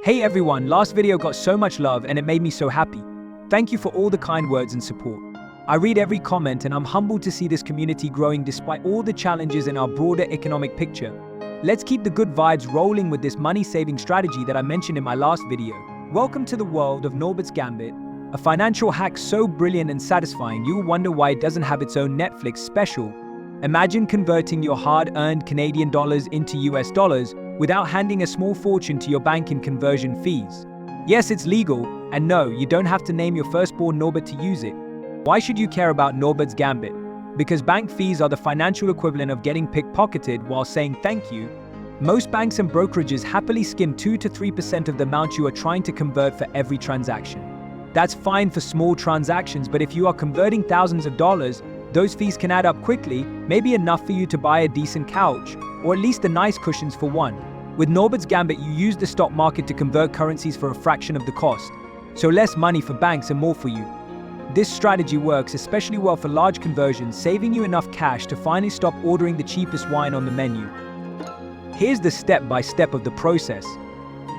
Hey everyone, last video got so much love and it made me so happy. Thank you for all the kind words and support. I read every comment and I'm humbled to see this community growing despite all the challenges in our broader economic picture. Let's keep the good vibes rolling with this money-saving strategy that I mentioned in my last video. Welcome to the world of Norbert Gambit, a financial hack so brilliant and satisfying you'll wonder why it doesn't have its own Netflix special. Imagine converting your hard-earned Canadian dollars into US dollars without handing a small fortune to your bank in conversion fees. Yes, it's legal, and no, you don't have to name your firstborn Norbert to use it. Why should you care about Norbert's Gambit? Because bank fees are the financial equivalent of getting pickpocketed while saying thank you. Most banks and brokerages happily skim 2 to 3% of the amount you are trying to convert for every transaction. That's fine for small transactions, but if you are converting thousands of dollars, those fees can add up quickly, maybe enough for you to buy a decent couch, or at least the nice cushions for one. With Norbert's Gambit, you use the stock market to convert currencies for a fraction of the cost, so less money for banks and more for you. This strategy works especially well for large conversions, saving you enough cash to finally stop ordering the cheapest wine on the menu. Here's the step-by-step of the process.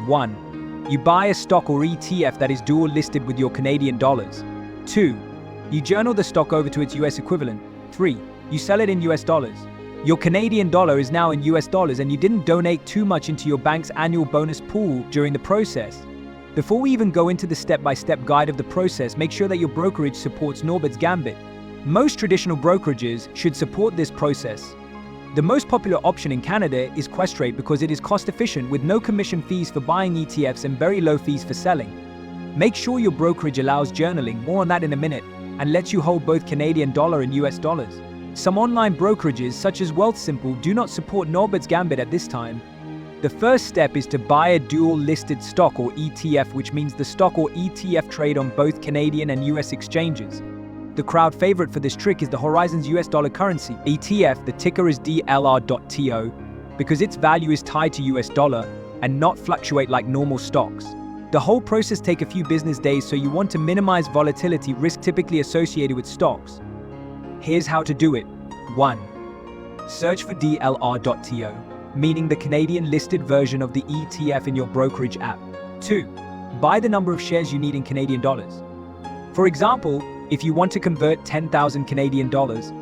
1. You buy a stock or ETF that is dual listed with your Canadian dollars. 2. You journal the stock over to its US equivalent. 3. You sell it in US dollars. Your Canadian dollar is now in US dollars and you didn't donate too much into your bank's annual bonus pool during the process. Before we even go into the step-by-step guide of the process, make sure that your brokerage supports Norbert's Gambit. Most traditional brokerages should support this process. The most popular option in Canada is Questrade because it is cost-efficient with no commission fees for buying ETFs and very low fees for selling. Make sure your brokerage allows journaling, more on that in a minute, and lets you hold both Canadian dollar and US dollars. Some online brokerages, such as Wealthsimple, do not support Norbert's Gambit at this time. The first step is to buy a dual-listed stock or ETF, which means the stock or ETF trade on both Canadian and US exchanges. The crowd favorite for this trick is the Horizons US dollar currency ETF. The ticker is DLR.TO because its value is tied to US dollar and not fluctuate like normal stocks. The whole process takes a few business days, so you want to minimize volatility risk typically associated with stocks. Here's how to do it. 1. Search for DLR.TO, meaning the Canadian listed version of the ETF in your brokerage app. 2. Buy the number of shares you need in Canadian dollars. For example, if you want to convert 10,000 Canadian dollars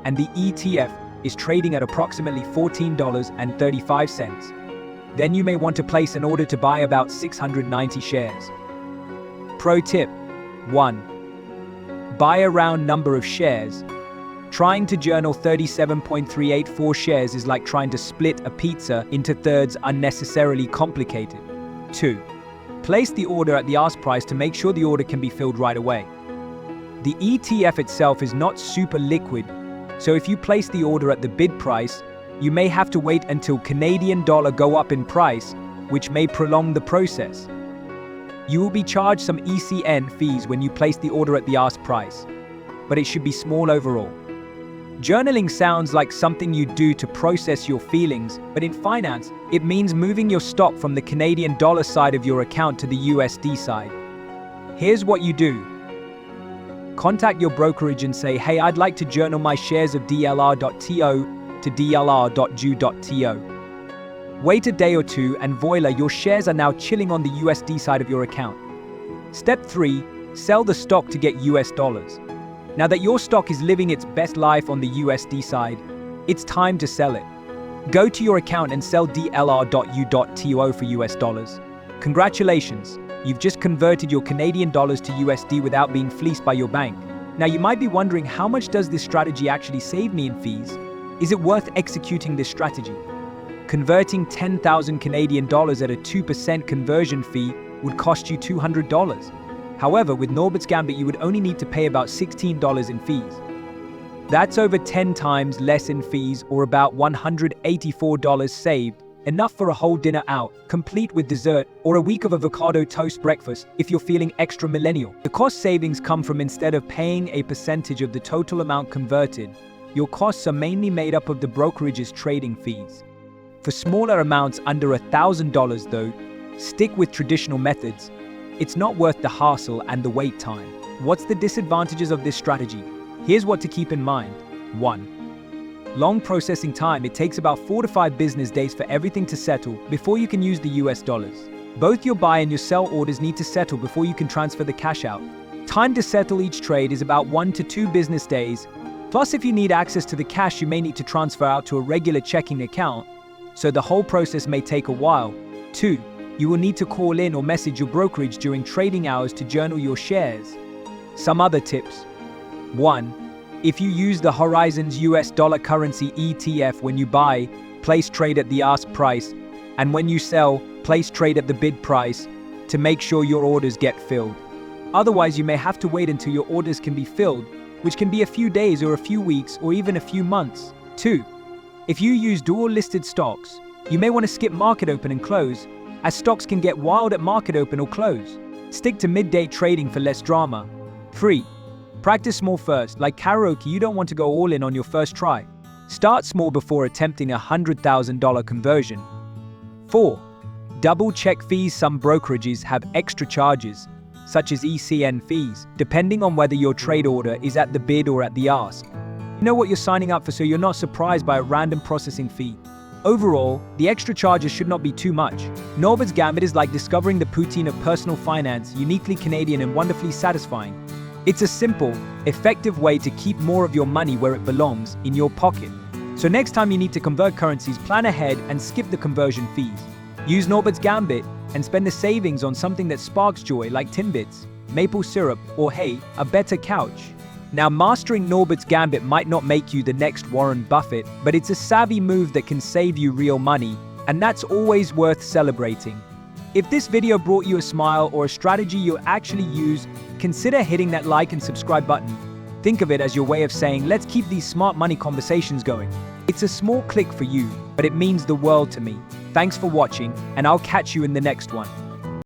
and the ETF is trading at approximately $14.35, then you may want to place an order to buy about 690 shares. Pro tip. 1. Buy a round number of shares. Trying to journal 37.384 shares is like trying to split a pizza into thirds, unnecessarily complicated. 2. Place the order at the ask price to make sure the order can be filled right away. The ETF itself is not super liquid, so if you place the order at the bid price, you may have to wait until Canadian dollar go up in price, which may prolong the process. You will be charged some ECN fees when you place the order at the ask price, but it should be small overall. Journaling sounds like something you do to process your feelings, but in finance, it means moving your stock from the Canadian dollar side of your account to the USD side. Here's what you do. Contact your brokerage and say, hey, I'd like to journal my shares of DLR.TO to DLR.JU.TO. Wait a day or two and voila, your shares are now chilling on the USD side of your account. Step 3. Sell the stock to get US dollars. Now that your stock is living its best life on the USD side, it's time to sell it. Go to your account and sell DLR.U.TO for US dollars. Congratulations, you've just converted your Canadian dollars to USD without being fleeced by your bank. Now you might be wondering, how much does this strategy actually save me in fees? Is it worth executing this strategy? Converting 10,000 Canadian dollars at a 2% conversion fee would cost you $200. However, with Norbert's Gambit, you would only need to pay about $16 in fees. That's over 10 times less in fees, or about $184 saved, enough for a whole dinner out, complete with dessert, or a week of avocado toast breakfast if you're feeling extra millennial. The cost savings come from, instead of paying a percentage of the total amount converted, your costs are mainly made up of the brokerage's trading fees. For smaller amounts under $1,000 though, stick with traditional methods. It's not worth the hassle and the wait time. What's the disadvantages of this strategy? Here's what to keep in mind. 1. Long processing time. It takes about 4 to 5 business days for everything to settle before you can use the US dollars. Both your buy and your sell orders need to settle before you can transfer the cash out. Time to settle each trade is about 1 to 2 business days. Plus, if you need access to the cash, you may need to transfer out to a regular checking account, so the whole process may take a while. 2. You will need to call in or message your brokerage during trading hours to journal your shares. Some other tips. 1. If you use the Horizons US dollar currency ETF when you buy, place trade at the ask price, and when you sell, place trade at the bid price to make sure your orders get filled. Otherwise, you may have to wait until your orders can be filled, which can be a few days or a few weeks or even a few months. 2. If you use dual listed stocks, you may want to skip market open and close, as stocks can get wild at market open or close. Stick to midday trading for less drama. 3. Practice small first. Like karaoke, you don't want to go all in on your first try. Start small before attempting a $100,000 conversion. 4. Double check fees. Some brokerages have extra charges, such as ECN fees, depending on whether your trade order is at the bid or at the ask. You know what you're signing up for, so you're not surprised by a random processing fee. Overall, the extra charges should not be too much. Norbert Gambit is like discovering the poutine of personal finance, uniquely Canadian and wonderfully satisfying. It's a simple, effective way to keep more of your money where it belongs, in your pocket. So next time you need to convert currencies, plan ahead and skip the conversion fees. Use Norbert's Gambit and spend the savings on something that sparks joy, like Timbits, maple syrup, or hey, a better couch. Now, mastering Norbert's Gambit might not make you the next Warren Buffett, but it's a savvy move that can save you real money, and that's always worth celebrating. If this video brought you a smile or a strategy you actually use, consider hitting that like and subscribe button. Think of it as your way of saying, let's keep these smart money conversations going. It's a small click for you, but it means the world to me. Thanks for watching, and I'll catch you in the next one.